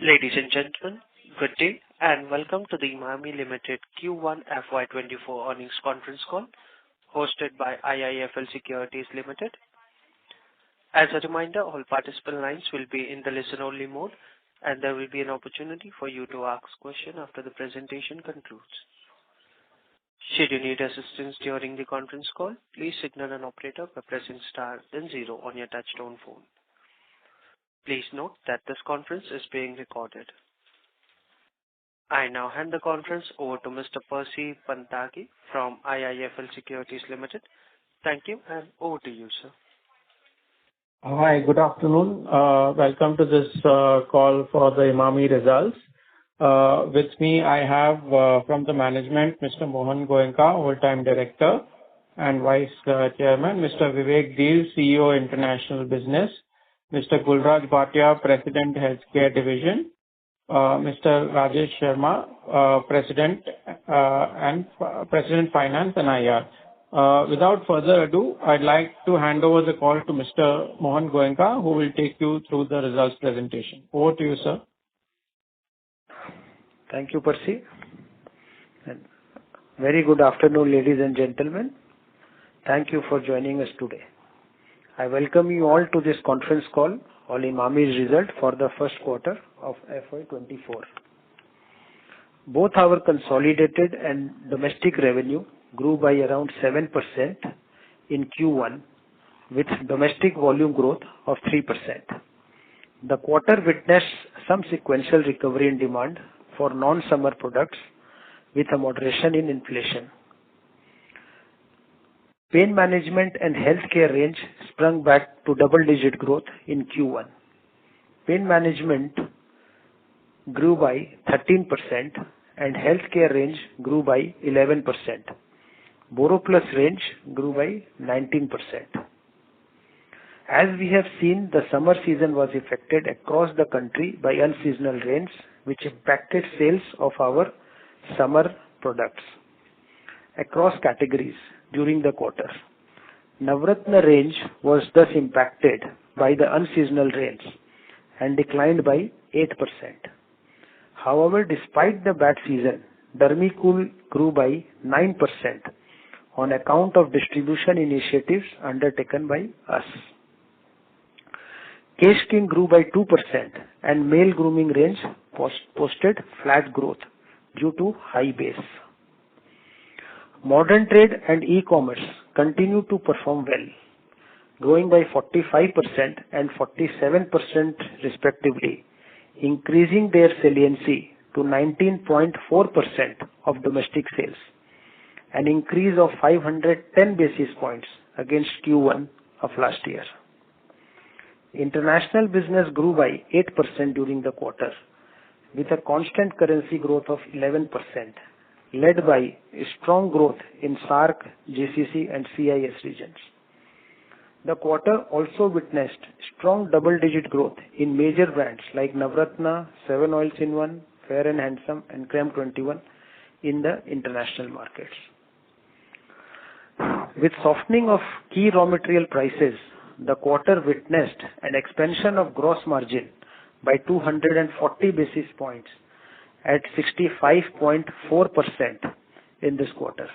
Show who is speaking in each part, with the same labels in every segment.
Speaker 1: Ladies and gentlemen, good day, and welcome to the Emami Limited Q1FY24 earnings conference call, hosted by IIFL Securities Limited. As a reminder, all participant lines will be in the listen-only mode, and there will be an opportunity for you to ask questions after the presentation concludes. Should you need assistance during the conference call, please signal an operator by pressing star then zero on your touchtone phone. Please note that this conference is being recorded. I now hand the conference over to Mr. Percy Panthaki from IIFL Securities Limited. Thank you, and over to you, sir.
Speaker 2: Hi, good afternoon. Welcome to this call for the Emami results. With me, I have from the management, Mr. Mohan Goenka, Whole-Time Director and Vice Chairman, Mr. Vivek Deel, CEO, International Business, Mr. Gulraj Bhatia, President, Healthcare Division, Mr. Rajesh Sharma, President Finance and IR. Without further ado, I'd like to hand over the call to Mr. Mohan Goenka, who will take you through the results presentation. Over to you, sir.
Speaker 3: Thank you, Percy. And very good afternoon, ladies and gentlemen. Thank you for joining us today. I welcome you all to this conference call on Emami's result for the first quarter of FY24. Both our consolidated and domestic revenue grew by around 7% in Q1, with domestic volume growth of 3%. The quarter witnessed some sequential recovery in demand for non-summer products with a moderation in inflation. Pain management and healthcare range sprung back to double-digit growth in Q1. Pain management grew by 13% and healthcare range grew by 11%. BoroPlus range grew by 19%. As we have seen, the summer season was affected across the country by unseasonal rains, which impacted sales of our summer products across categories during the quarter. Navratna range was thus impacted by the unseasonal rains and declined by 8%. However, despite the bad season, Dermicool grew by 9% on account of distribution initiatives undertaken by us. Kesh King grew by 2% and male grooming range posted flat growth due to high base. Modern trade and e-commerce continue to perform well, growing by 45% and 47% respectively, increasing their saliency to 19.4% of domestic sales, an increase of 510 basis points against Q1 of last year. International business grew by 8% during the quarter, with a constant currency growth of 11%, led by strong growth in SAARC, GCC and CIS regions. The quarter also witnessed strong double-digit growth in major brands like Navratna, 7 Oils in 1, Fair and Handsome and Creme 21 in the international markets. With softening of key raw material prices, the quarter witnessed an expansion of gross margin by 240 basis points at 65.4% in this quarter.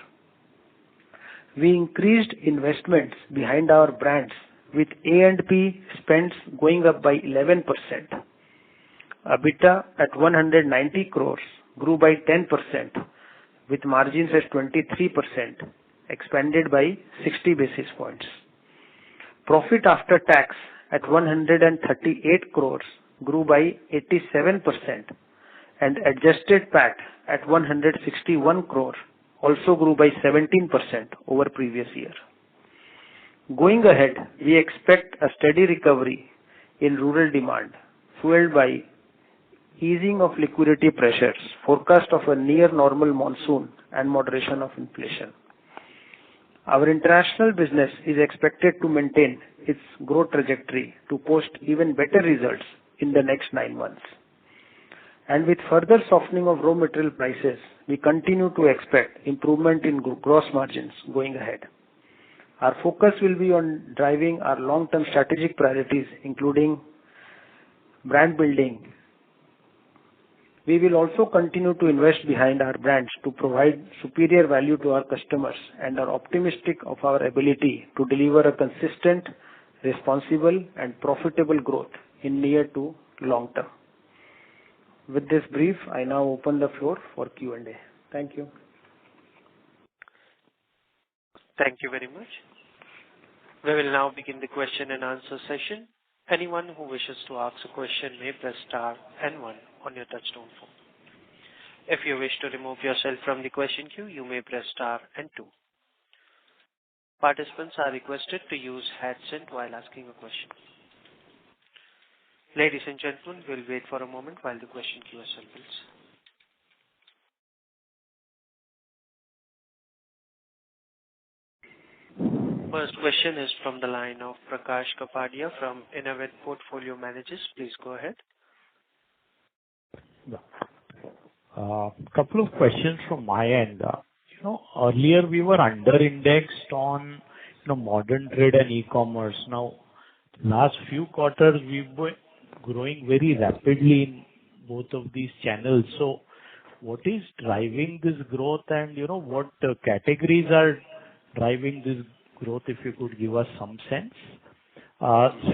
Speaker 3: We increased investments behind our brands with A&P spends going up by 11%. EBITDA at 190 crores grew by 10% with margins at 23%, expanded by 60 basis points. Profit after tax at 138 crores grew by 87%, and adjusted PAT at 161 crore also grew by 17% over previous year. Going ahead, we expect a steady recovery in rural demand, fueled by easing of liquidity pressures, forecast of a near normal monsoon and moderation of inflation. Our international business is expected to maintain its growth trajectory to post even better results in the next 9 months. And with further softening of raw material prices, we continue to expect improvement in gross margins going ahead. Our focus will be on driving our long-term strategic priorities, including brand building, We will also continue to invest behind our brands to provide superior value to our customers and are optimistic of our ability to deliver a consistent, responsible, and profitable growth in near to long term. With this brief, I now open the floor for Q&A. Thank you.
Speaker 1: Thank you very much. We will now begin the question and answer session. Anyone who wishes to ask a question may press star and one on your touchtone phone. If you wish to remove yourself from the question queue, you may press star and two. Participants are requested to use headset while asking a question. Ladies and gentlemen, we'll wait for a moment while the question queue assembles. First question is from the line of Prakash Kapadia from Innovate Portfolio Managers. Please go ahead.
Speaker 4: Couple of questions from my end. Earlier we were under-indexed on modern trade and e-commerce. Now, last few quarters we've been growing very rapidly in both of these channels. So, what is driving this growth, and what categories are driving this growth? If you could give us some sense.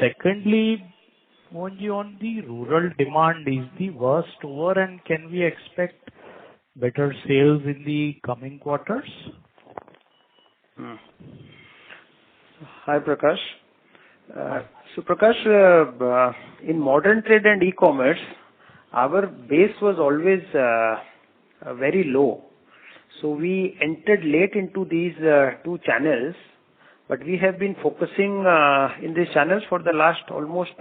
Speaker 4: Secondly, Mohanji, on the rural demand, is the worst over, and can we expect better sales in the coming quarters?
Speaker 3: Hi, Prakash. So, Prakash, in modern trade and e-commerce, our base was always very low. So, we entered late into these two channels, but we have been focusing in these channels for the last almost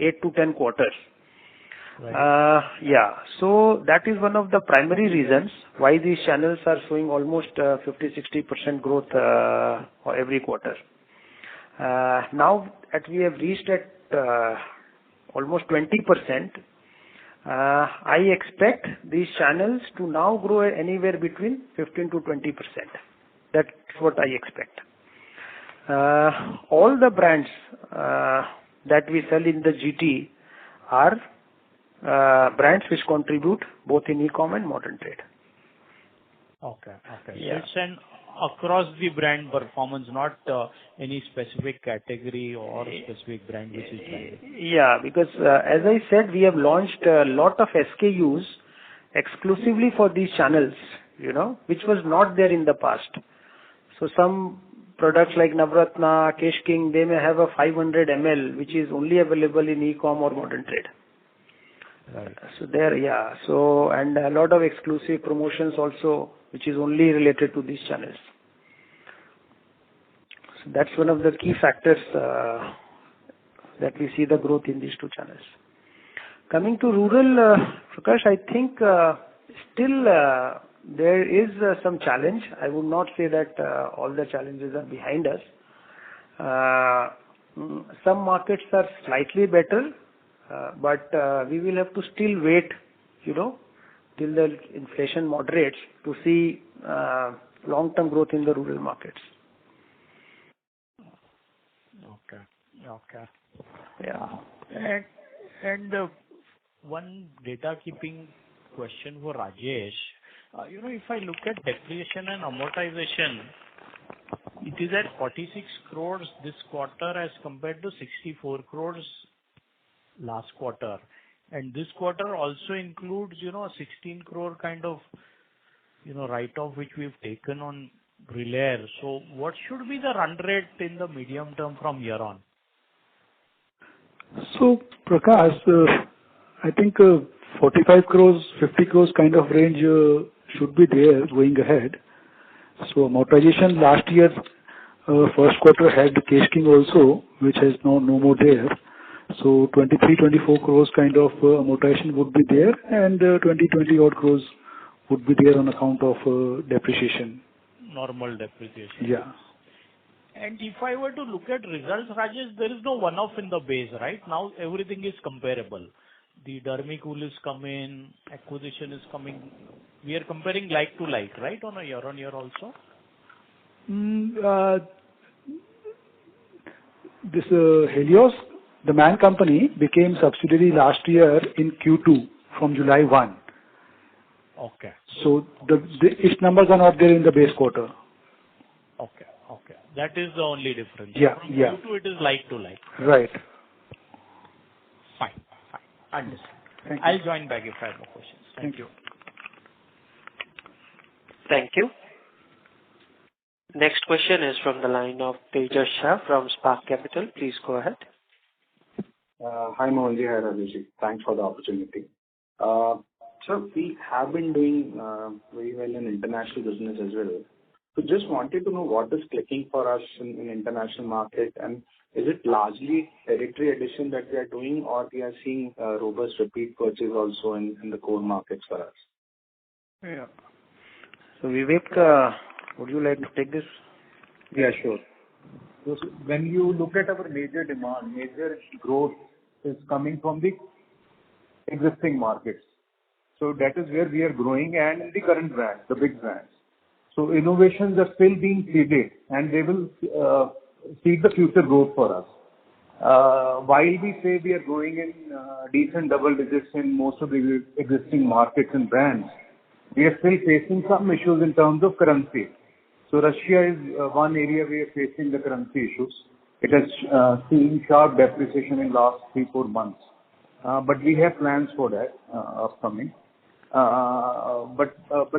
Speaker 3: 8 to 10 quarters.
Speaker 4: Right.
Speaker 3: So that is one of the primary reasons why these channels are showing almost 50-60% growth every quarter. Now that we have reached at almost 20%, I expect these channels to now grow anywhere between 15 to 20%. That's what I expect. All the brands that we sell in the GT are brands which contribute both in e-com and modern trade.
Speaker 4: Okay.
Speaker 3: Yeah.
Speaker 4: So it's an across the brand performance, not any specific category or specific brand which is driving.
Speaker 3: Yeah, because as I said, we have launched a lot of SKUs exclusively for these channels, which was not there in the past. So some products like Navratna, Kesh King, they may have a 500 ml, which is only available in e-com or modern trade.
Speaker 4: Right.
Speaker 3: So and a lot of exclusive promotions also, which is only related to these channels. So that's one of the key factors that we see the growth in these two channels. Coming to rural, Prakash, I think still there is some challenge. I would not say that all the challenges are behind us. Some markets are slightly better, but we will have to still wait, till the inflation moderates to see long-term growth in the rural markets.
Speaker 4: Okay.
Speaker 3: Yeah.
Speaker 4: And one data keeping question for Rajesh. If I look at depreciation and amortization, it is at 46 crores this quarter as compared to 64 crores last quarter. And this quarter also includes, 16 crore kind of, write-off which we've taken on Relair. So what should be the run rate in the medium term from here on?
Speaker 5: So, Prakash, I think 45 crores, 50 crores kind of range should be there going ahead. So amortization last year, first quarter had Kesh King also, which has no more there. So 23-24 crores kind of amortization would be there, and 20 odd crores would be there on account of depreciation.
Speaker 4: Normal depreciation.
Speaker 5: Yeah.
Speaker 4: And if I were to look at results, Rajesh, there is no one-off in the base, right? Now everything is comparable. The Dermicool is coming, acquisition is coming. We are comparing like to like, right? On a year-on-year also?
Speaker 5: This Helios, the Man company, became subsidiary last year in Q2 from July 1.
Speaker 4: Okay.
Speaker 5: So its numbers are not there in the base quarter.
Speaker 4: Okay. Okay. That is the only difference.
Speaker 5: Yeah.
Speaker 4: From
Speaker 5: Yeah.
Speaker 4: Q2, it is like to like.
Speaker 5: Right.
Speaker 4: Fine. Fine. Understood.
Speaker 5: Thank you.
Speaker 4: I'll join back if I have more questions.
Speaker 5: Thank you.
Speaker 1: Thank you. Next question is from the line of Tejas Shah from Spark Capital. Please go ahead.
Speaker 6: Hi, Mohanji. Hi, Rajesh. Thanks for the opportunity. So we have been doing very well in international business as well. So just wanted to know what is clicking for us in international market, and is it largely territory addition that we are doing, or we are seeing robust repeat purchase also in the core markets for us?
Speaker 3: Yeah. So Vivek, would you like to take this?
Speaker 7: Yeah, sure. So when you look at our major demand, major growth is coming from the existing markets. So that is where we are growing, and in the current brands, the big brands. So innovations are still being seeded, and they will seed the future growth for us. While we say we are growing in decent double digits in most of the existing markets and brands, we are still facing some issues in terms of currency. So Russia is one area we are facing the currency issues. It has seen sharp depreciation in last 3-4 months. But we have plans for that upcoming. But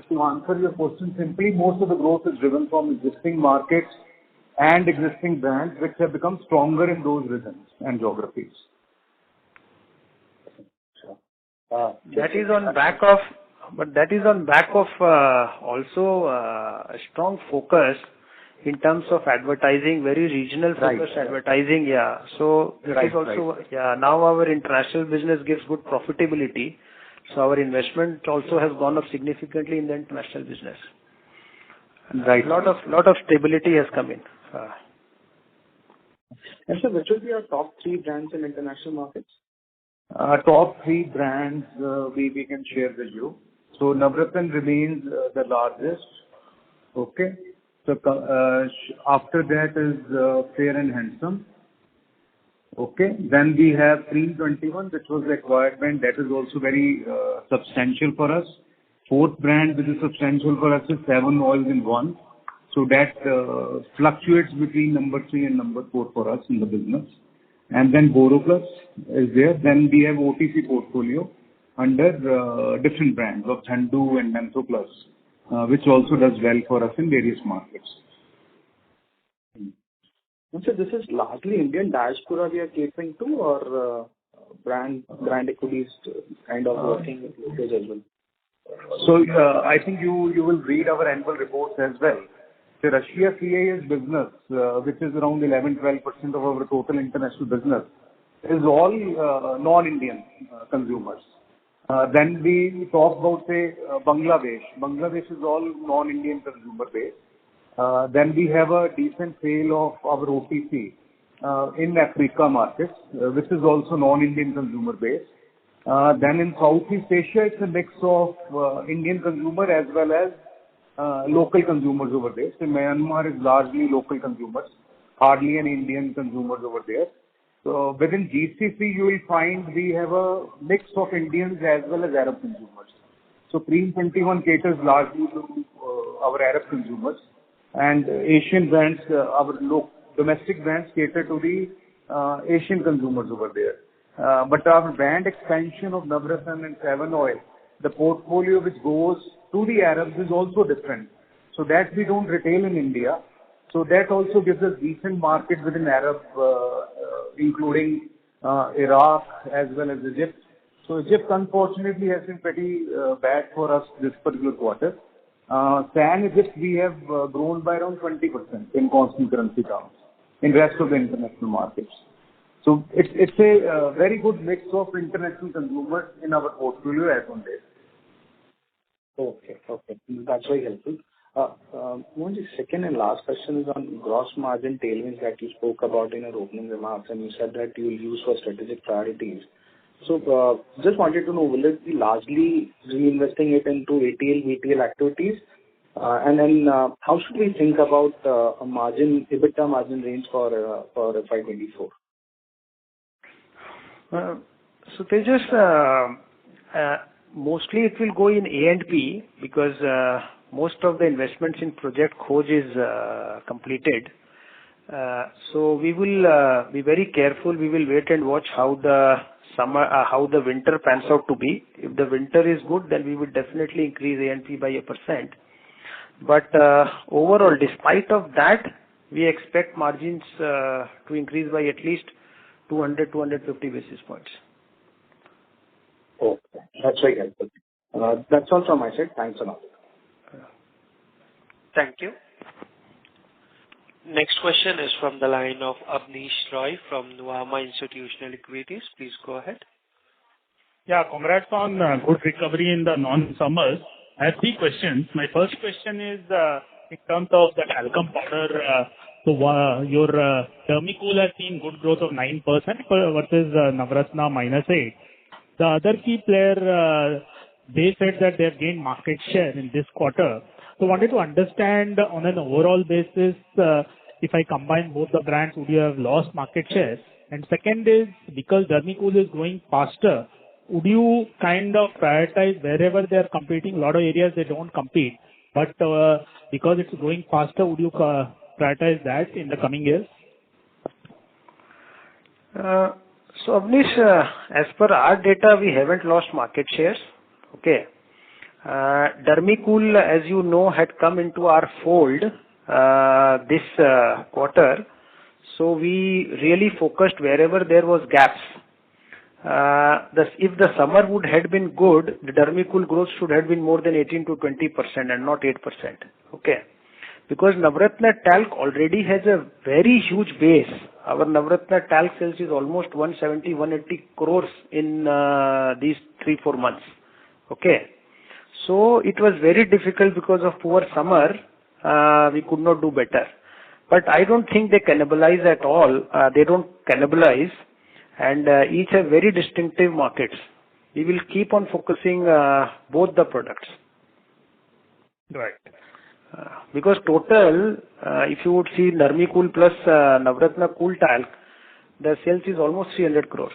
Speaker 7: to answer your question simply, most of the growth is driven from existing markets and existing brands which have become stronger in those regions and geographies.
Speaker 3: That is on back of, also a strong focus in terms of advertising, very regional focus advertising. Yeah. So it is also, yeah, now our international business gives good profitability. So our investment also has gone up significantly in the international business.
Speaker 6: Right.
Speaker 3: Lot of stability has come in.
Speaker 6: And so which will be our top 3 brands in international markets?
Speaker 7: Top 3 brands we can share with you. So Navratna remains the largest. Okay. So after that is Fair and Handsome. Okay. Then we have Cream 21, which was the acquired brand. That is also very substantial for us. Fourth brand, which is substantial for us, is 7 Oils in One. So that fluctuates between number 3 and number 4 for us in the business. And then Boro Plus is there. Then we have OTC portfolio under different brands of Thandu and Mentho Plus, which also does well for us in various markets.
Speaker 6: And so this is largely Indian diaspora we are catering to, or brand equities kind of working with locals as well?
Speaker 7: So I think you will read our annual reports as well. The Russia CIS business, which is around 11-12% of our total international business, is all non-Indian consumers. Then we talk about, say, Bangladesh. Bangladesh is all non-Indian consumer base. Then we have a decent sale of our OTC in Africa markets, which is also non-Indian consumer base. Then in Southeast Asia, it's a mix of Indian consumer as well as local consumers over there. So Myanmar is largely local consumers, hardly any Indian consumers over there. So within GCC, you will find we have a mix of Indians as well as Arab consumers. So Cream 21 caters largely to our Arab consumers, and Asian brands, our domestic brands cater to the Asian consumers over there. But our brand expansion of Navratna and 7 Oil, the portfolio which goes to the Arabs is also different. So that we don't retail in India. So that also gives us decent market within Arab, including Iraq as well as Egypt. So Egypt unfortunately has been pretty bad for us this particular quarter. San Egypt we have grown by around 20% in constant currency terms in rest of the international markets. So it's a very good mix of international consumers in our portfolio as on date.
Speaker 6: Okay. That's very helpful. One second and last question is on gross margin tailwinds that you spoke about in your opening remarks, and you said that you will use for strategic priorities. So just wanted to know, will it be largely reinvesting it into ATL, VTL activities? And then how should we think about a margin, EBITDA margin range for FY24?
Speaker 3: So Tejas, Mostly it will go in A&P because most of the investments in Project Khoj is completed. So we will be very careful. We will wait and watch how the how the winter pans out to be. If the winter is good, then we will definitely increase A&P by 1%. But overall, despite of that, we expect margins to increase by at least 200-250 basis points.
Speaker 6: Okay. That's very helpful. That's all from my side. Thanks a lot.
Speaker 1: Thank you. Next question is from the line of Abneesh Roy from Nuvama Institutional Equities. Please go ahead.
Speaker 8: Yeah, congrats on good recovery in the non-summers. I have three questions. My first question is in terms of the talcum powder. Your Dermicool has seen good growth of 9% versus Navratna -8%. The other key player, they said that they have gained market share in this quarter. So wanted to understand on an overall basis, if I combine both the brands, would you have lost market share? And second is, because Dermicool is growing faster, would you kind of prioritize wherever they are competing? A lot of areas they don't compete, but because it's growing faster, would you prioritize that in the coming years?
Speaker 3: So Abneesh, as per our data, we haven't lost market shares. Okay. Dermicool, as you know, had come into our fold this quarter. So we really focused wherever there was gaps. If the summer would have been good, the Dermicool growth should have been more than 18 to 20% and not 8%. Okay. Because Navratna talc already has a very huge base. Our Navratna talc sales is almost 170-180 crores in these 3-4 months. Okay. So it was very difficult because of poor summer. We could not do better. But I don't think they cannibalize at all. They don't cannibalize, and each have very distinctive markets. We will keep on focusing both the products.
Speaker 8: Right.
Speaker 3: Because total, if you would see Dermicool plus Navratna Cool Talc, the sales is almost 300 crores.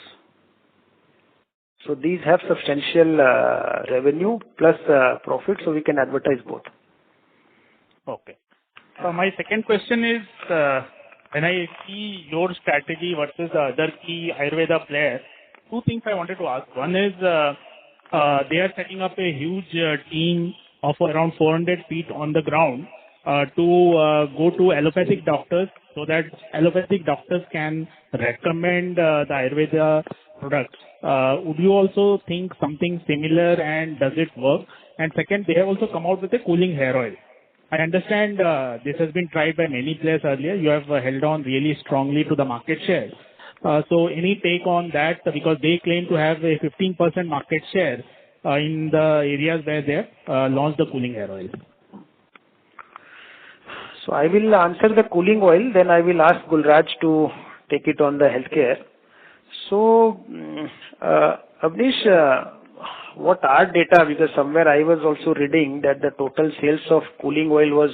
Speaker 3: So these have substantial revenue plus profit, so we can advertise both.
Speaker 8: Okay. My second question is, when I see your strategy versus the other key Ayurveda player, two things I wanted to ask. One is, they are setting up a huge team of around 400 feet on the ground to go to allopathic doctors so that allopathic doctors can recommend the Ayurveda products. Would you also think something similar, and does it work? And second, they have also come out with a cooling hair oil. I understand this has been tried by many players earlier. You have held on really strongly to the market share. So any take on that? Because they claim to have a 15% market share in the areas where they have launched the cooling hair oil.
Speaker 3: So I will answer the cooling oil, then I will ask Gulraj to take it on the healthcare. So, Abneesh, what our data, because somewhere I was also reading that the total sales of cooling oil was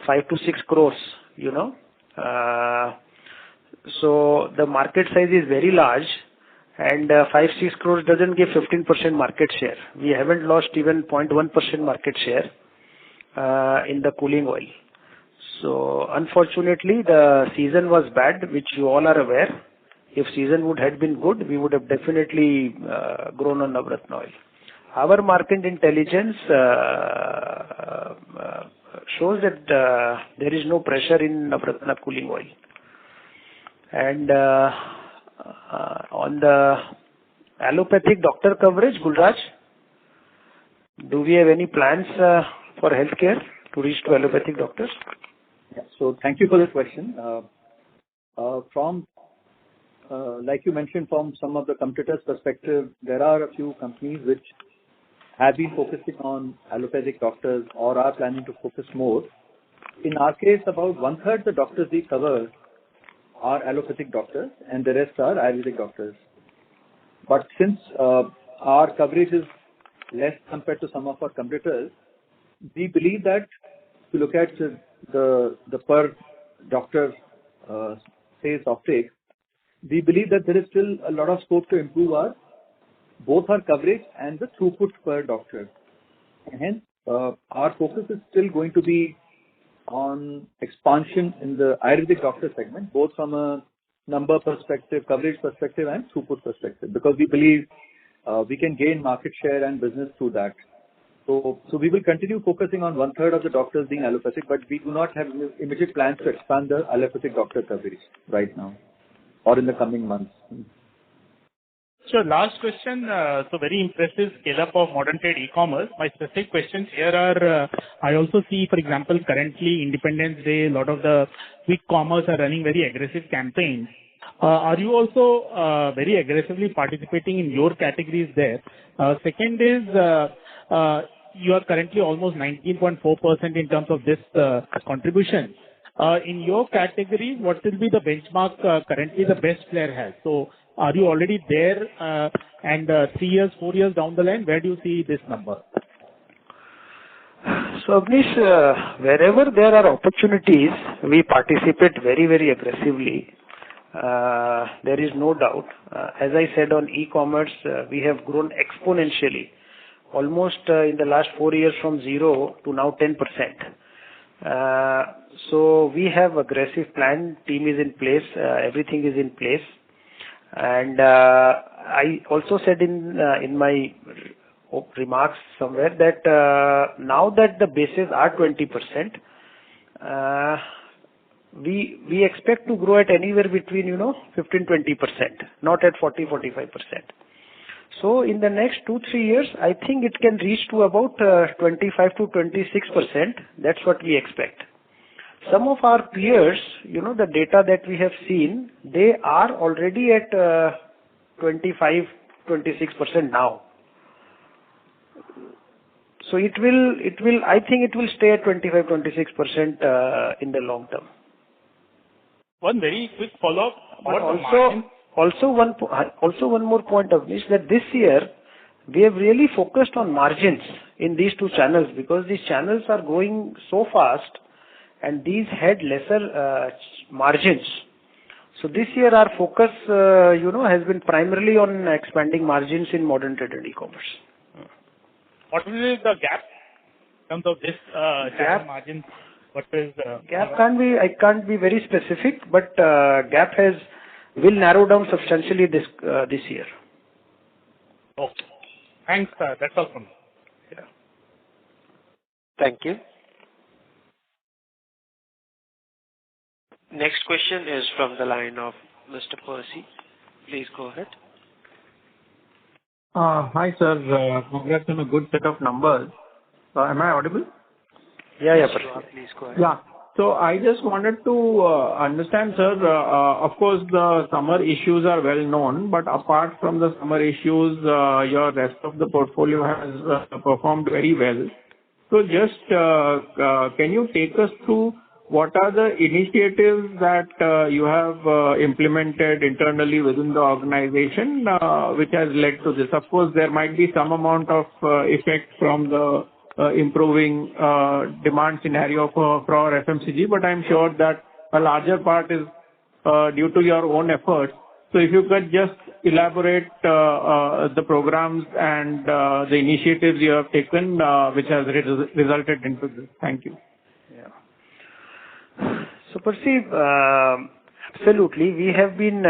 Speaker 3: 5 to 6 crores, you know. So the market size is very large, and 5-6 crores doesn't give 15% market share. We haven't lost even 0.1% market share in the cooling oil. So unfortunately, the season was bad, which you all are aware. If season would have been good, we would have definitely grown on Navratna oil. Our market intelligence shows that there is no pressure in Navratna cooling oil. And on the allopathic doctor coverage, Gulraj, do we have any plans for healthcare to reach to allopathic doctors?
Speaker 9: Yeah, so thank you for the question. Like you mentioned, from some of the competitors' perspective, there are a few companies which have been focusing on allopathic doctors or are planning to focus more. In our case, about 1/3 the doctors we cover are allopathic doctors, and the rest are Ayurvedic doctors. But since our coverage is less compared to some of our competitors, we believe that if you look at the per doctor sales offtake, we believe that there is still a lot of scope to improve our both our coverage and the throughput per doctor. And hence, our focus is still going to be on expansion in the Ayurvedic doctor segment, both from a number perspective, coverage perspective, and throughput perspective, because we believe we can gain market share and business through that. So we will continue focusing on 1/3 of the doctors being allopathic, but we do not have immediate plans to expand the allopathic doctor coverage right now or in the coming months.
Speaker 8: So last question, so very impressive scale-up of modern trade e-commerce. My specific questions here are, I also see, for example, currently Independence Day, a lot of the quick commerce are running very aggressive campaigns. Are you also very aggressively participating in your categories there? Second is, you are currently almost 19.4% in terms of this contribution. In your category, what will be the benchmark currently the best player has? So are you already there? And 3 years, 4 years down the line, where do you see this number?
Speaker 3: So, Abneesh, wherever there are opportunities, we participate very, very aggressively. There is no doubt. As I said, on e-commerce, we have grown exponentially, almost in the last 4 years from 0 to now 10%. So we have aggressive plan, team is in place, everything is in place. And I also said in my remarks somewhere that now that the bases are 20%, we expect to grow at anywhere between 15-20%, not at 40-45%. So in the next 2-3 years, I think it can reach to about 25-26%. That's what we expect. Some of our peers, the data that we have seen, they are already at 25-26% now. So I think it will stay at 25-26% in the long term.
Speaker 8: One very quick follow-up.
Speaker 3: Also one more point of this, that this year we have really focused on margins in these two channels, because these channels are growing so fast and these had lesser margins. So this year our focus, has been primarily on expanding margins in modern trade and e-commerce.
Speaker 8: What will be the gap in terms of this channel margin? What is
Speaker 3: gap? I can't be very specific, but gap will narrow down substantially this year.
Speaker 8: Okay. Thanks, that's all from me.
Speaker 3: Yeah.
Speaker 1: Thank you. Next question is from the line of Mr. Percy. Please go ahead.
Speaker 2: Hi, sir. Congrats on a good set of numbers. Am I audible?
Speaker 3: Yeah,
Speaker 1: please go ahead.
Speaker 2: Yeah. So I just wanted to understand, sir, of course, the summer issues are well known, but apart from the summer issues, your rest of the portfolio has performed very well. So just can you take us through what are the initiatives that you have implemented internally within the organization which has led to this? Of course, there might be some amount of effect from the improving demand scenario for FMCG, but I'm sure that a larger part is due to your own efforts. So if you could just elaborate the programs and the initiatives you have taken which has resulted into this. Thank you.
Speaker 3: Yeah. So Percy, absolutely, we have been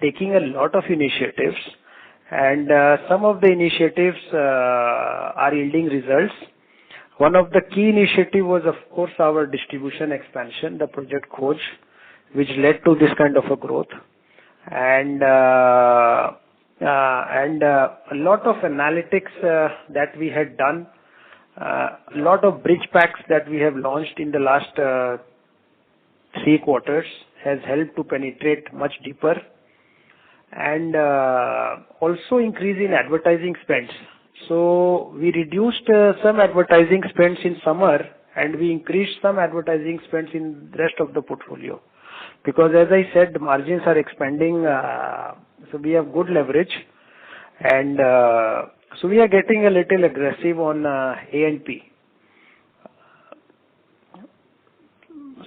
Speaker 3: taking a lot of initiatives, and some of the initiatives are yielding results. One of the key initiatives was, of course, our distribution expansion, the Project Khoj, which led to this kind of a growth. And a lot of analytics that we had done, a lot of bridge packs that we have launched in the last 3 quarters has helped to penetrate much deeper, and also increase in advertising spends. So we reduced some advertising spends in summer, and we increased some advertising spends in the rest of the portfolio. Because as I said, the margins are expanding, so we have good leverage, and so we are getting a little aggressive on A&P.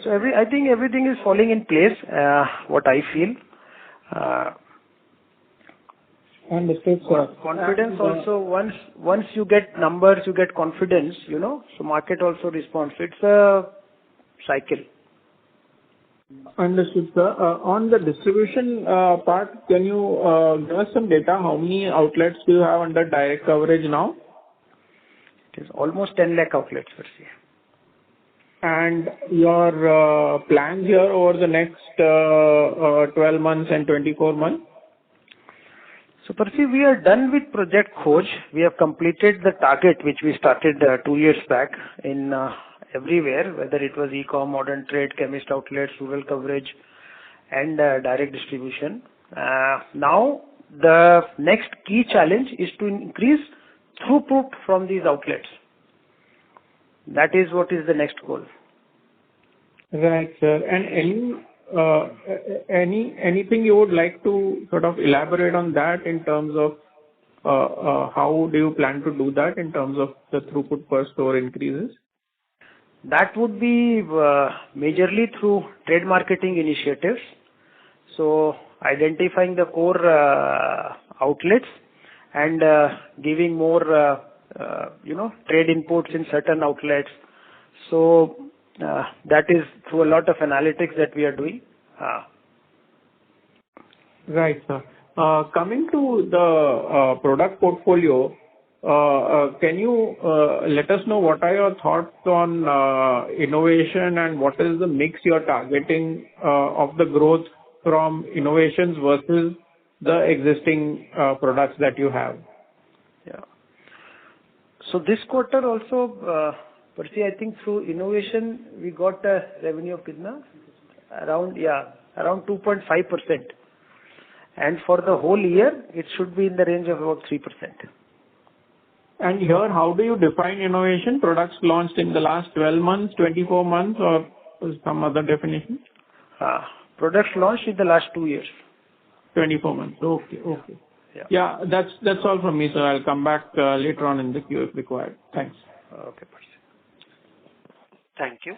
Speaker 3: So I think everything is falling in place, what I feel.
Speaker 2: Understood, sir.
Speaker 3: Confidence also, once you get numbers, you get confidence, so market also responds. It's a cycle.
Speaker 2: Understood, sir. On the distribution part, can you give us some data? How many outlets do you have under direct coverage now?
Speaker 3: It is almost 10 lakh outlets per se.
Speaker 2: And your plans here over the next 12 months and 24 months?
Speaker 3: So, Percy, we are done with Project Khoj. We have completed the target which we started 2 years back in everywhere, whether it was e-com, modern trade, chemist outlets, rural coverage, and direct distribution. Now, the next key challenge is to increase throughput from these outlets. That is what is the next goal.
Speaker 2: Right, sir. And anything you would like to sort of elaborate on that in terms of how do you plan to do that in terms of the throughput per store increases?
Speaker 3: That would be majorly through trade marketing initiatives. So identifying the core outlets and giving more trade inputs in certain outlets. So that is through a lot of analytics that we are doing.
Speaker 2: Right, sir. Coming to the product portfolio, can you let us know what are your thoughts on innovation and what is the mix you're targeting of the growth from innovations versus the existing products that you have?
Speaker 3: Yeah. So this quarter also, Percy, I think through innovation we got a revenue of around 2.5%. And for the whole year, it should be in the range of about 3%.
Speaker 2: And here, how do you define innovation? Products launched in the last 12 months, 24 months, or some other definition?
Speaker 3: Products launched in the last 2 years.
Speaker 2: 24 months. Okay. Yeah, that's all from me, sir. I'll come back later on in the queue if required. Thanks.
Speaker 3: Okay,
Speaker 1: Thank you.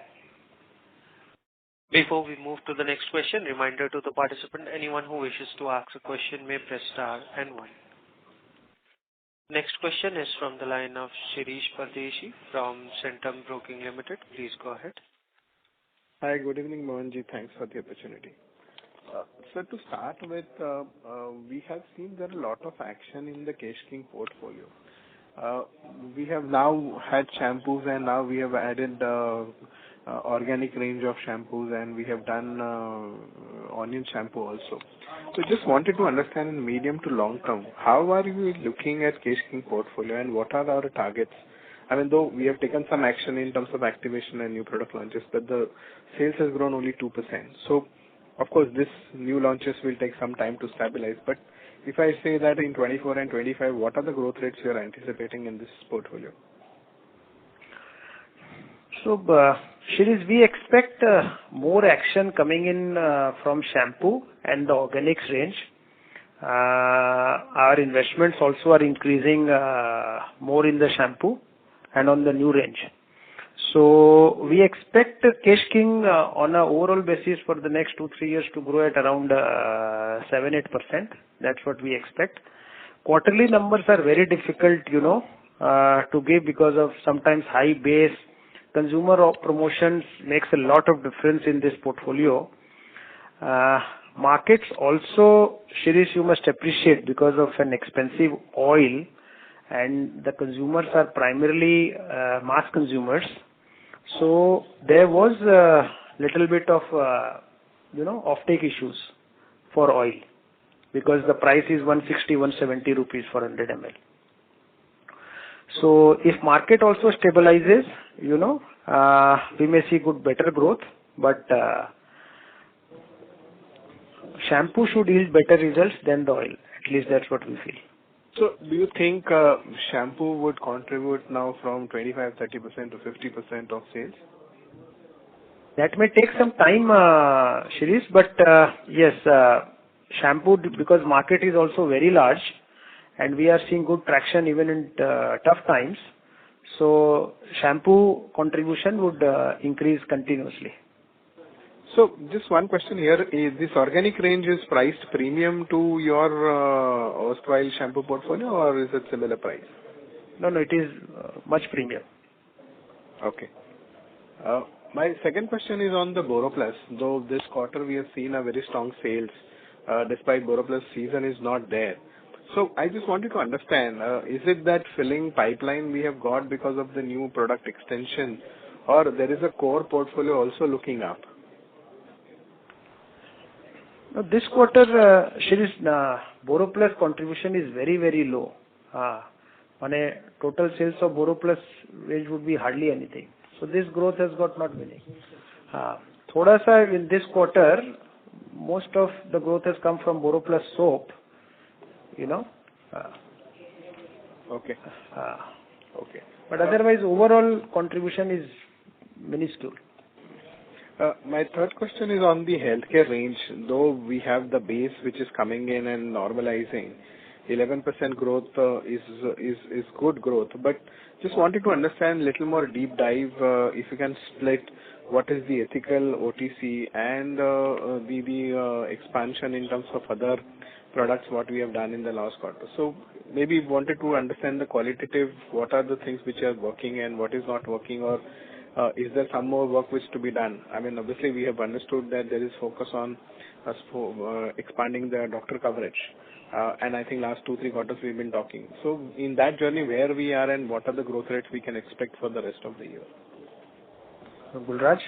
Speaker 1: Before we move to the next question, reminder to the participant, anyone who wishes to ask a question may press star and 1. Next question is from the line of Shirish Pardeshi from Centrum Broking Limited. Please go ahead.
Speaker 10: Hi, good evening, Mohanji. Thanks for the opportunity. So to start with, we have seen there a lot of action in the Kesh King portfolio. We have now had shampoos and now we have added organic range of shampoos and we have done onion shampoo also. So just wanted to understand in medium to long term, how are you looking at Kesh King portfolio and what are our targets? I mean, though we have taken some action in terms of activation and new product launches, but the sales has grown only 2%. So, of course, this new launches will take some time to stabilize. But if I say that in 24 and 25, what are the growth rates you are anticipating in this portfolio?
Speaker 3: So, Shirish, we expect more action coming in from shampoo and the organics range. Our investments also are increasing more in the shampoo and on the new range. So we expect Kesh King on an overall basis for the next 2-3 years to grow at around 7-8%. That's what we expect. Quarterly numbers are very difficult, to give because of sometimes high base. Consumer promotions makes a lot of difference in this portfolio. Markets also, Shirish, you must appreciate because of an expensive oil and the consumers are primarily mass consumers. So there was a little bit of, offtake issues for oil because the price is 160-170 rupees for 100 ml. So if market also stabilizes, we may see better growth, but shampoo should yield better results than the oil. At least that's what we feel.
Speaker 10: So do you think shampoo would contribute now from 25-30% to 50% of sales?
Speaker 3: That may take some time, Shirish, but yes, shampoo, because market is also very large and we are seeing good traction even in tough times. So shampoo contribution would increase continuously.
Speaker 10: So just one question here. Is this organic range is priced premium to your erstwhile shampoo portfolio, or is it similar price?
Speaker 3: No, it is much premium.
Speaker 10: Okay. My second question is on the BoroPlus. Though this quarter we have seen a very strong sales, despite BoroPlus season is not there. So I just wanted to understand, is it that filling pipeline we have got because of the new product extension, or there is a core portfolio also looking up?
Speaker 3: Now, this quarter, BoroPlus contribution is very, very low. On a total sales of BoroPlus range would be hardly anything. So this growth has got not many. Thoda sa in this quarter, most of the growth has come from BoroPlus soap.
Speaker 10: Okay. Okay.
Speaker 3: But otherwise, overall contribution is minuscule.
Speaker 10: My third question is on the healthcare range. Though we have the base which is coming in and normalizing, 11% growth is good growth. But just wanted to understand a little more deep dive, if you can split what is the ethical OTC and the expansion in terms of other products what we have done in the last quarter. So maybe wanted to understand the qualitative, what are the things which are working and what is not working, or is there some more work which to be done? I mean, obviously we have understood that there is focus on us for expanding the doctor coverage. And I think last 2-3 quarters we've been talking. So in that journey, where we are and what are the growth rates we can expect for the rest of the year?
Speaker 3: Gulraj?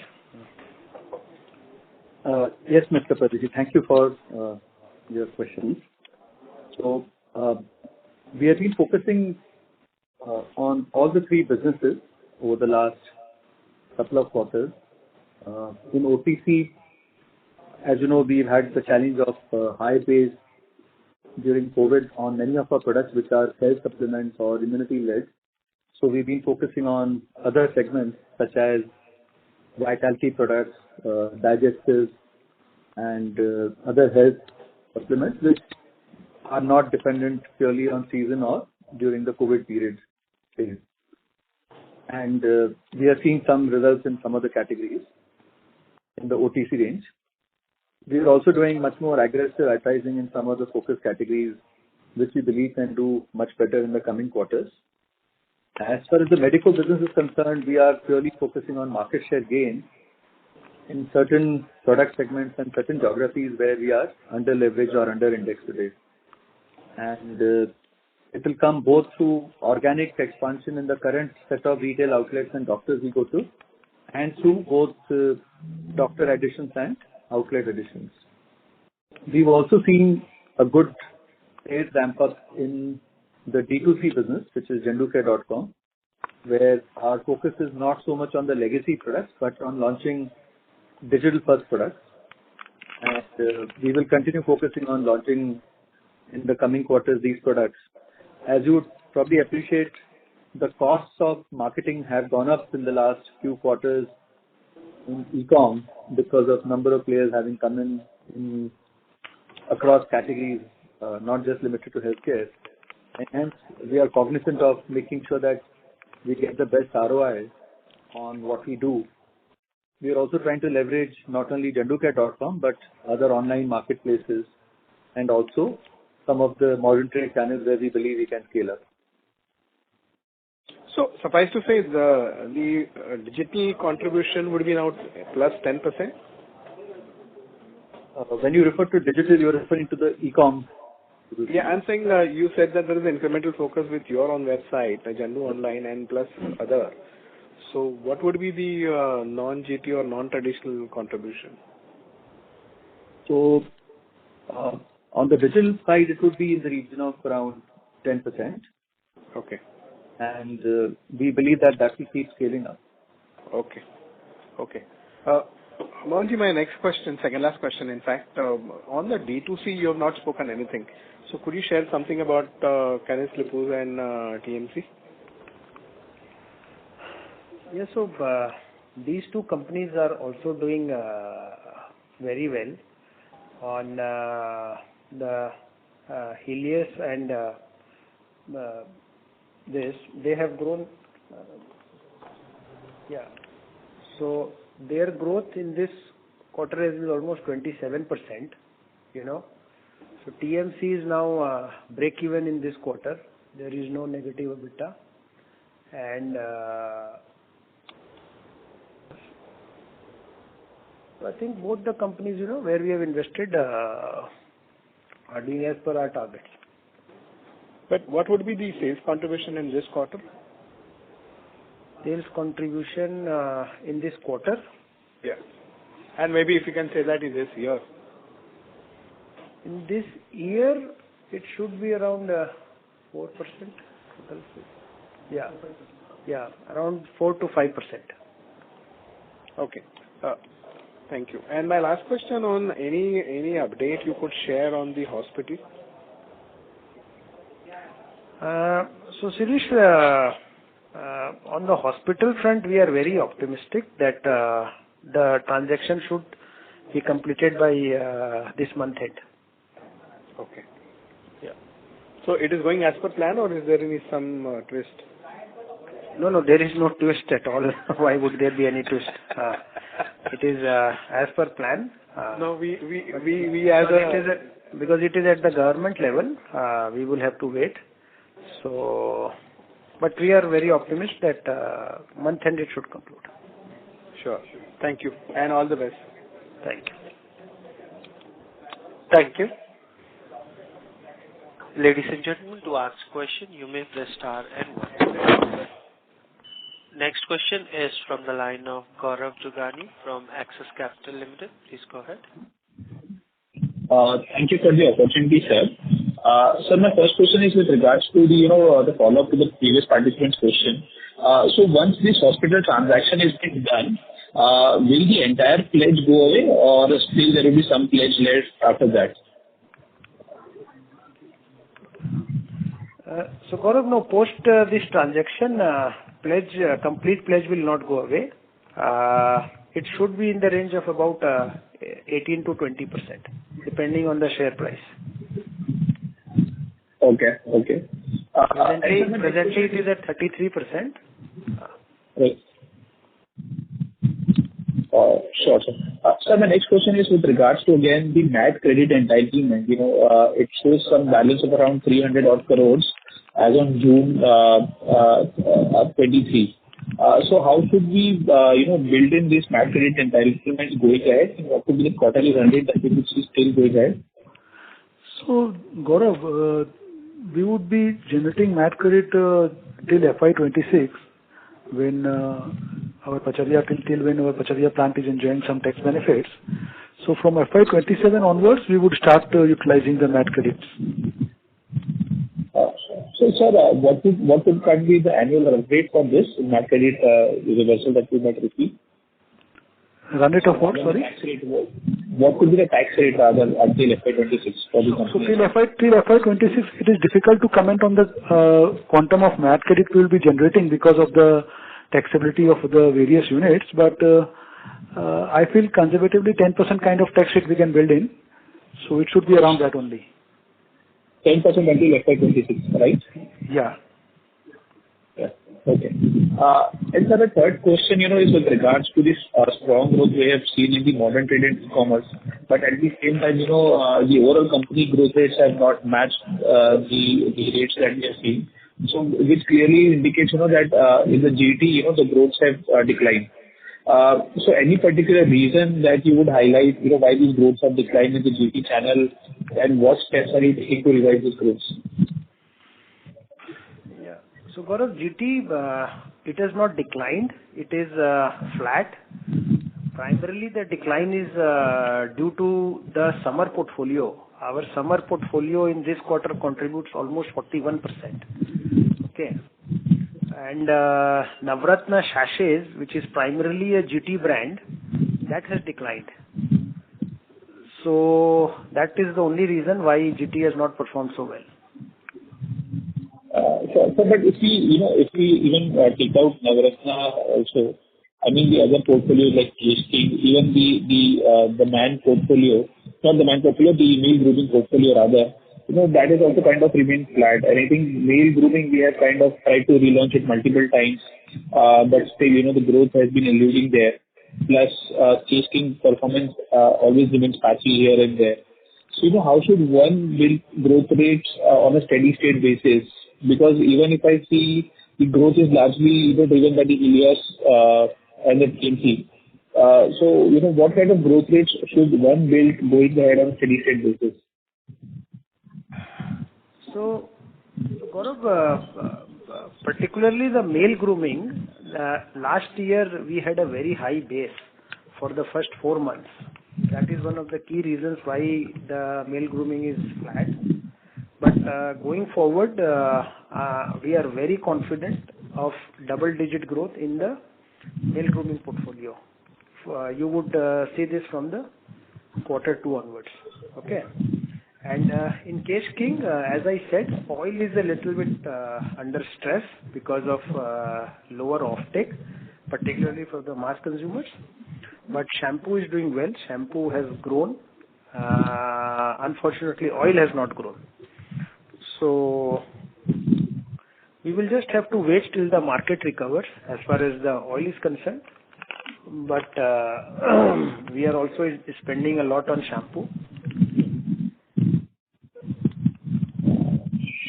Speaker 9: Yes, Mr. Pradip. Thank you for your questions. So we have been focusing on all the 3 businesses over the last couple of quarters. In OTC, as you know, we've had the challenge of high base during COVID on many of our products which are health supplements or immunity-led. So we've been focusing on other segments such as vitality products, digestives, and other health supplements which are not dependent purely on season or during the COVID period phase. And we are seeing some results in some of the categories in the OTC range. We are also doing much more aggressive advertising in some of the focus categories which we believe can do much better in the coming quarters. As far as the medical business is concerned, we are purely focusing on market share gain in certain product segments and certain geographies where we are under leverage or under index today. And it will come both through organic expansion in the current set of retail outlets and doctors we go to, and through both doctor additions and outlet additions. We've also seen a good sales ramp up in the D2C business, which is Jenducare.com, where our focus is not so much on the legacy products, but on launching digital first products. And we will continue focusing on launching in the coming quarters these products. As you would probably appreciate, the costs of marketing have gone up in the last few quarters in e-com because of number of players having come in across categories, not just limited to healthcare. And hence, we are cognizant of making sure that we get the best ROI on what we do. We are also trying to leverage not only Jenducare.com but other online marketplaces and also some of the modern trade channels where we believe we can scale up.
Speaker 10: So suffice to say, the digital contribution would be now plus 10%?
Speaker 9: When you refer to digital, you are referring to the e-com.
Speaker 10: Yeah, I'm saying you said that there is incremental focus with your own website, Jendu Online and plus other. So what would be the non-GT or non-traditional contribution?
Speaker 9: So on the digital side, it would be in the region of around 10%.
Speaker 10: Okay.
Speaker 9: And we believe that will keep scaling up.
Speaker 10: Okay. Okay. Mohanji, my next question, second last question, in fact, on the D2C, you have not spoken anything. So could you share something about Canis Lipuz and TMC?
Speaker 3: Yes, so these 2 companies are also doing very well on the Helios and this. They have grown. So their growth in this quarter has been almost 27%, you know. So TMC is now break even in this quarter. There is no negative EBITDA. And I think both the companies, you know, where we have invested are doing as per our targets.
Speaker 10: But what would be the sales contribution in this quarter?
Speaker 3: Sales contribution in this quarter?
Speaker 10: Yeah. And maybe if you can say that in this year.
Speaker 3: In this year, it should be around 4%. Yeah. Yeah, around 4 to 5%.
Speaker 10: Okay. Thank you. And my last question on any update you could share on the hospital?
Speaker 3: So, Sirish, on the hospital front, we are very optimistic that the transaction should be completed by this month end.
Speaker 10: Okay. Yeah. So it is going as per plan, or is there some twist?
Speaker 3: No, there is no twist at all. Why would there be any twist? It is as per plan.
Speaker 10: No, we as a...
Speaker 3: Because it is at the government level, we will have to wait. So, but we are very optimistic that month end it should conclude.
Speaker 10: Sure. Thank you. And all the best.
Speaker 3: Thank you.
Speaker 1: Thank you. Ladies and gentlemen, to ask question, you may press star and 1. Next question is from the line of Gaurav Jugani from Axis Capital Limited. Please go ahead.
Speaker 11: Thank you for the opportunity, sir. Sir, my first question is with regards to the follow-up to the previous participant's question. So once this hospital transaction is being done, will the entire pledge go away, or still there will be some pledge left after that?
Speaker 3: So Gaurav, no, post this transaction, complete pledge will not go away. It should be in the range of about 18 to 20%, depending on the share price.
Speaker 11: Okay.
Speaker 3: Presently it is at 33%.
Speaker 11: Right. Sure, sir. Sir, my next question is with regards to, again, the MAT credit entitlement. It shows some balance of around 300 odd crores as on June 23. So how should we, build in this MAT credit entitlement going ahead? And what could be the quarterly run rate that we would see still going ahead?
Speaker 5: So, Gaurav, we would be generating MAT credit till FY26 when our Pacharia plant is enjoying some tax benefits. So from FY27 onwards, we would start utilizing the MAT credits.
Speaker 11: So, sir, what would be the annual run rate for this MAT credit reversal that we might receive?
Speaker 5: Run rate of what, sorry?
Speaker 11: What could be the tax rate rather until FY26 for the company?
Speaker 5: So till FY26, it is difficult to comment on the quantum of MAT credit we will be generating because of the taxability of the various units. But I feel conservatively 10% kind of tax rate we can build in. So it should be around that only.
Speaker 11: 10% until FY26, right?
Speaker 5: Yeah.
Speaker 11: Yeah. Okay. And sir, the third question, is with regards to this strong growth we have seen in the modern trade and e-commerce. But at the same time, the overall company growth rates have not matched the rates that we have seen. So which clearly indicates, that in the GT, the growths have declined. So any particular reason that you would highlight, why these growths have declined in the GT channel, and what steps are you taking to revive these growths?
Speaker 3: Yeah. So Gaurav, GT, it has not declined. It is flat. Primarily the decline is due to the summer portfolio. Our summer portfolio in this quarter contributes almost 41%. Okay. And Navratna sachets, which is primarily a GT brand, that has declined. So that is the only reason why GT has not performed so well.
Speaker 11: So, but if we even take out Navratna also, I mean the other portfolios like King, even the man portfolio, not the man portfolio, the male grooming portfolio rather, that is also kind of remained flat. And I think male grooming, we have kind of tried to relaunch it multiple times, but still, the growth has been eluding there. plus Kesh King performance always remains patchy here and there. So, how should one build growth rates on a steady state basis? Because even if I see the growth is largely driven by the Ilias and the TMC. So, what kind of growth rates should one build going ahead on a steady state basis?
Speaker 3: So, Gaurav, particularly the male grooming, last year we had a very high base for the first 4 months. That is one of the key reasons why the male grooming is flat. But going forward, we are very confident of double-digit growth in the male grooming portfolio. You would see this from the Q2 onwards. Okay. And in Kesh King, as I said, oil is a little bit under stress because of lower offtake, particularly for the mass consumers. But shampoo is doing well. Shampoo has grown. Unfortunately, oil has not grown. So we will just have to wait till the market recovers as far as the oil is concerned. But we are also spending a lot on shampoo.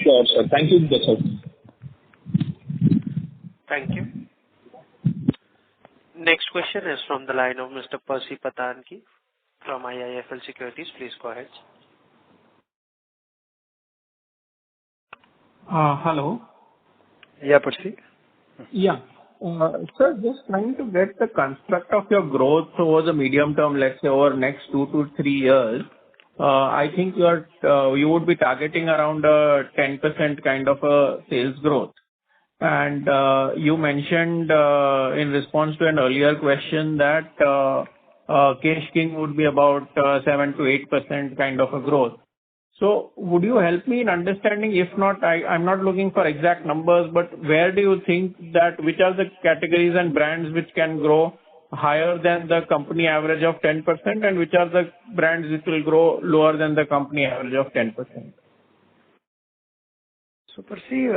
Speaker 11: Sure, sir. Thank you, that's all.
Speaker 1: Thank you. Next question is from the line of Mr. Percy Patanki from IIFL Securities. Please go ahead.
Speaker 2: Hello.
Speaker 3: Yeah, Percy.
Speaker 2: Yeah. Sir, just trying to get the construct of your growth over the medium term, let's say over next 2 to 3 years. I think you would be targeting around a 10% kind of a sales growth. And you mentioned in response to an earlier question that Kesh King would be about 7 to 8% kind of a growth. So would you help me in understanding, if not, I'm not looking for exact numbers, but where do you think that which are the categories and brands which can grow higher than the company average of 10% and which are the brands which will grow lower than the company average of 10%?
Speaker 3: So, Percy,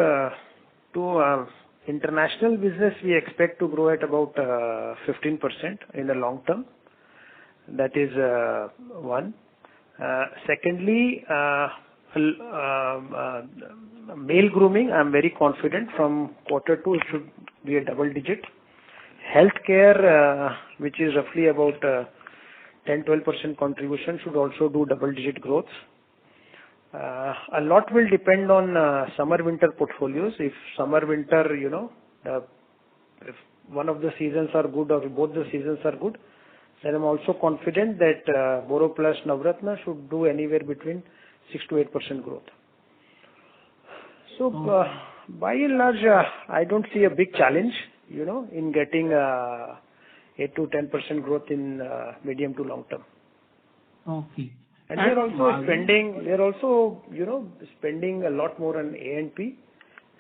Speaker 3: to international business, we expect to grow at about 15% in the long term. That is one. Secondly, male grooming, I'm very confident from Q2 it should be a double digit. Healthcare, which is roughly about 10-12% contribution, should also do double digit growth. A lot will depend on summer-winter portfolios. If summer-winter, if one of the seasons are good or both the seasons are good, then I'm also confident that Boro plus Navratna should do anywhere between 6 to 8% growth. So, by and large, I don't see a big challenge, in getting 8 to 10% growth in medium to long term.
Speaker 2: Okay.
Speaker 3: And they're also spending a lot more on A&P,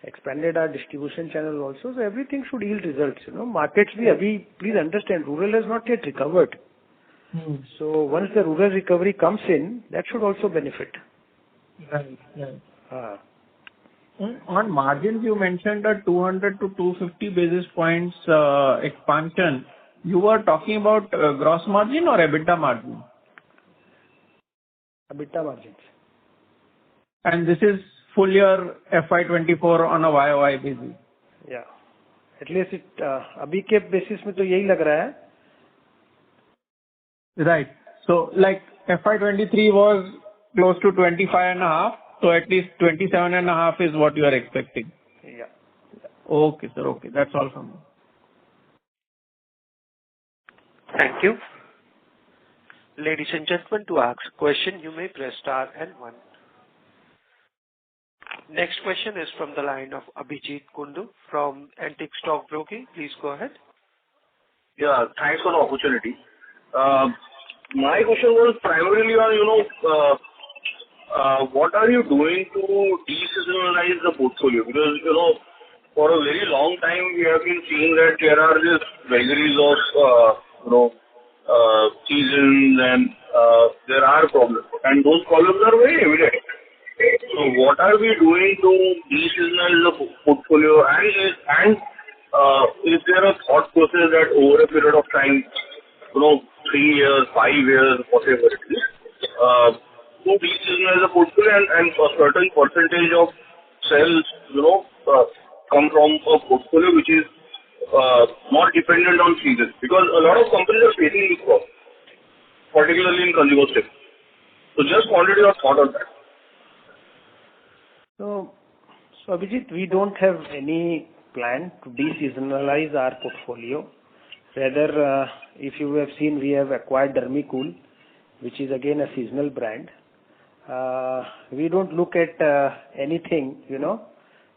Speaker 3: expanded our distribution channel also. So everything should yield results. Markets, please understand, rural has not yet recovered. So once the rural recovery comes in, that should also benefit.
Speaker 2: Right. On margins, you mentioned a 200 to 250 basis points expansion. You were talking about gross margin or EBITDA margin?
Speaker 3: EBITDA margins.
Speaker 2: And this is full year FY24 on a YOY basis.
Speaker 3: Yeah. At least अभी के basis में तो यही लग रहा है.
Speaker 2: Right. So like FY23 was close to 25.5. So at least 27.5 is what you are expecting.
Speaker 3: Yeah.
Speaker 2: Okay, sir. Okay. That's all from me.
Speaker 1: Thank you. Ladies and gentlemen, to ask a question, you may press star and 1. Next question is from the line of Abhijit Kundu from Antique Stock Broking. Please go ahead.
Speaker 12: Yeah, thanks for the opportunity. My question was primarily on, what are you doing to de-seasonalize the portfolio? Because, for a very long time we have been seeing that there are these vagaries of, seasons and there are problems. And those problems are very evident. So what are we doing to de-seasonalize the portfolio? And is there a thought process that over a period of time 3 years, 5 years, whatever it is, to de-seasonalize the portfolio and a certain percentage of sales, come from a portfolio which is not dependent on season? Because a lot of companies are facing this problem, particularly in consumer staples. So just wanted your thought on that.
Speaker 3: So Abhijit, we don't have any plan to de-seasonalize our portfolio. Rather, if you have seen, we have acquired Dermicool, which is again a seasonal brand. We don't look at anything,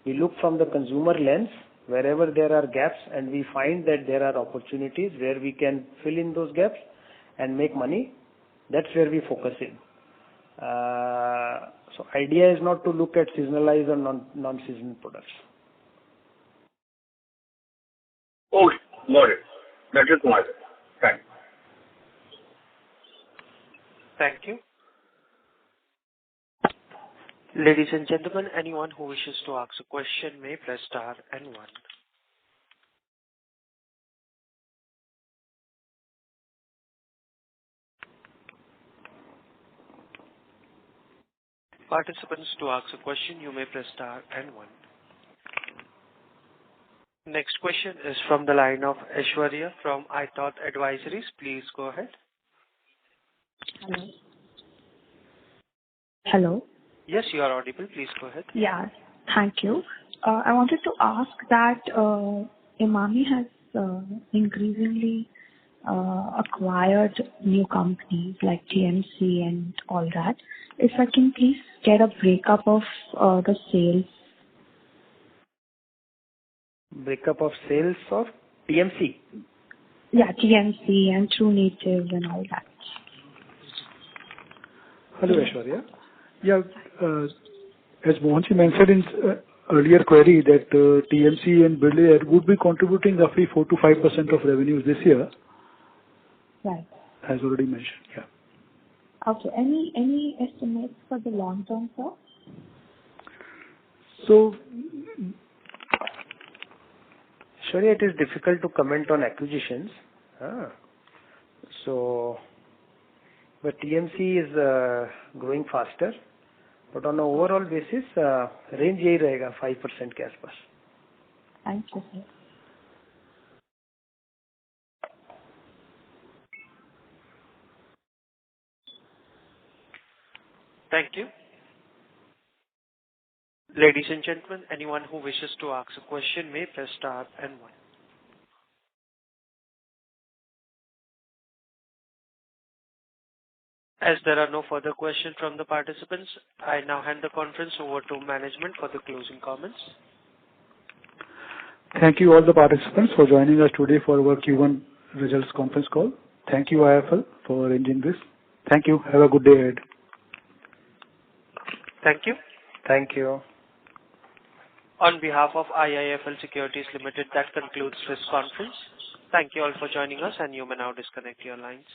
Speaker 3: We look from the consumer lens wherever there are gaps, and we find that there are opportunities where we can fill in those gaps and make money. That's where we focus in. So idea is not to look at seasonalized or non-seasonal products.
Speaker 12: Okay, got it. That is my thanks.
Speaker 1: Thank you. Ladies and gentlemen, anyone who wishes to ask a question may press star and 1. Participants, to ask a question, you may press star and 1. Next question is from the line of Aishwarya from iThought Advisories. Please go ahead.
Speaker 13: Hello. Hello.
Speaker 1: Yes, you are audible. Please go ahead.
Speaker 13: Yeah, thank you. I wanted to ask that Emami has increasingly acquired new companies like TMC and all that. If I can please get a breakup of the sales.
Speaker 3: Breakup of sales of TMC?
Speaker 13: Yeah, TMC and True Native and all that.
Speaker 5: Hello, Aishwarya. Yeah, as Mohanji mentioned in earlier query that TMC and Brillare would be contributing roughly 4 to 5% of revenues this year.
Speaker 13: Right.
Speaker 5: As already mentioned, yeah.
Speaker 13: Okay. Any estimates for the long term, sir?
Speaker 5: So,
Speaker 3: surely it is difficult to comment on acquisitions. But TMC is growing faster. But on an overall basis, range यही रहेगा 5% के आसपास.
Speaker 13: Thank you, sir.
Speaker 1: Thank you. Ladies and gentlemen, anyone who wishes to ask a question may press star and 1. As there are no further questions from the participants, I now hand the conference over to management for the closing comments.
Speaker 5: Thank you all the participants for joining us today for our Q1 results conference call. Thank you IIFL for arranging this. Thank you. Have a good day ahead.
Speaker 1: Thank you.
Speaker 3: Thank you.
Speaker 1: On behalf of IIFL Securities Limited, that concludes this conference. Thank you all for joining us, and you may now disconnect your lines.